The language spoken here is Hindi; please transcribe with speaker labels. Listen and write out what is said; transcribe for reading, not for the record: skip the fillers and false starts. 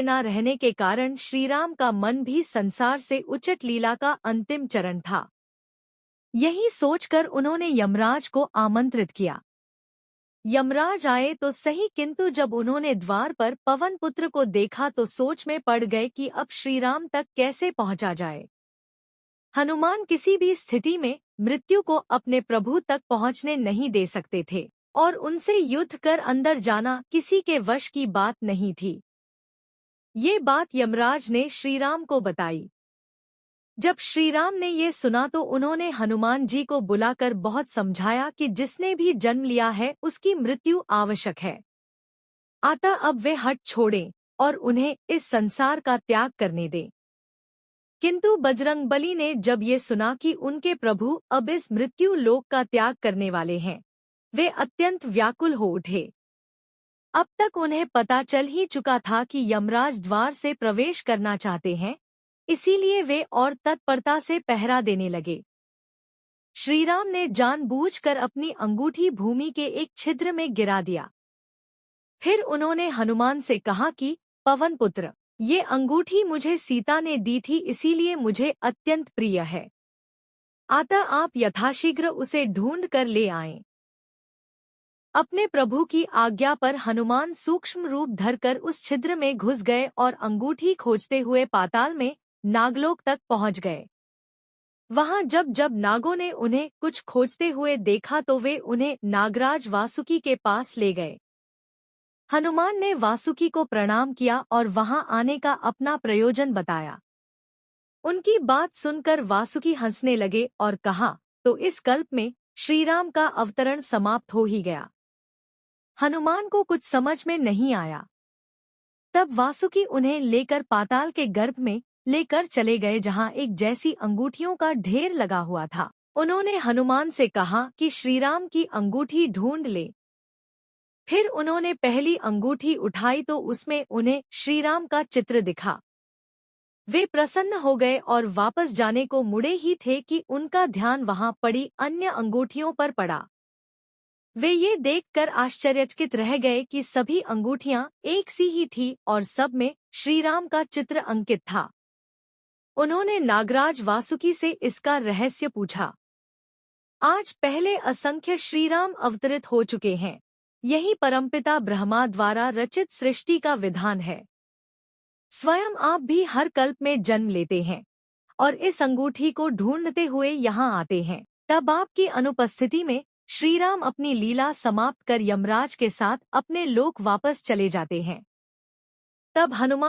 Speaker 1: न रहने के कारण श्रीराम का मन भी संसार से उच्चट लीला का अंतिम चरण था। यही सोचकर उन्होंने यमराज को आमंत्रित किया। यमराज आए तो सही, किंतु जब उन्होंने द्वार पर पवन पुत्र को देखा तो सोच में पड़ गए कि अब श्रीराम तक कैसे पहुंचा जाए। हनुमान किसी भी स्थिति में मृत्यु को अपने प्रभु तक पहुंचने नहीं दे सकते थे और उनसे युद्ध कर अंदर जाना किसी के वश की बात नहीं थी। ये बात यमराज ने श्रीराम को बताई। जब श्रीराम ने ये सुना तो उन्होंने हनुमान जी को बुलाकर बहुत समझाया कि जिसने भी जन्म लिया है उसकी मृत्यु आवश्यक है, अतः अब वे हठ छोड़ें और उन्हें इस संसार का त्याग करने दें। किंतु बजरंगबली ने जब ये सुना कि उनके प्रभु अब इस मृत्यु लोक का त्याग करने वाले हैं, वे अत्यंत व्याकुल हो उठे। अब तक उन्हें पता चल ही चुका था कि यमराज द्वार से प्रवेश करना चाहते हैं, इसीलिए वे और तत्परता से पहरा देने लगे। श्रीराम ने जानबूझकर अपनी अंगूठी भूमि के एक छिद्र में गिरा दिया। फिर उन्होंने हनुमान से कहा कि पवन पुत्र, ये अंगूठी मुझे सीता ने दी थी, इसीलिए मुझे अत्यंत प्रिय है, अतः आप यथाशीघ्र उसे ढूंढ कर ले आएं। अपने प्रभु की आज्ञा पर हनुमान सूक्ष्म रूप धरकर उस छिद्र में घुस गए और अंगूठी खोजते हुए पाताल में नागलोक तक पहुंच गए। वहां जब जब नागों ने उन्हें कुछ खोजते हुए देखा तो वे उन्हें नागराज वासुकी के पास ले गए। हनुमान ने वासुकी को प्रणाम किया और वहां आने का अपना प्रयोजन बताया। उनकी बात सुनकर वासुकी हंसने लगे और कहा, तो इस कल्प में श्रीराम का अवतरण समाप्त हो ही गया। हनुमान को कुछ समझ में नहीं आया। तब वासुकी उन्हें लेकर पाताल के गर्भ में लेकर चले गए, जहां एक जैसी अंगूठियों का ढेर लगा हुआ था। उन्होंने हनुमान से कहा कि श्रीराम की अंगूठी ढूंढ ले। फिर उन्होंने पहली अंगूठी उठाई तो उसमें उन्हें श्रीराम का चित्र दिखा। वे प्रसन्न हो गए और वापस जाने को मुड़े ही थे कि उनका ध्यान वहां पड़ी अन्य अंगूठियों पर पड़ा। वे ये देखकर आश्चर्यचकित रह गए कि सभी अंगूठियां एक सी ही थी और सब में श्रीराम का चित्र अंकित था। उन्होंने नागराज वासुकी से इसका रहस्य पूछा। आज पहले असंख्य श्रीराम अवतरित हो चुके हैं। यही परमपिता ब्रह्मा द्वारा रचित सृष्टि का विधान है। स्वयं आप भी हर कल्प में जन्म लेते हैं और इस अंगूठी को ढूंढते हुए यहाँ आते हैं। तब आपकी अनुपस्थिति में श्रीराम अपनी लीला समाप्त कर यमराज के साथ अपने लोक वापस चले जाते हैं। तब हनुमान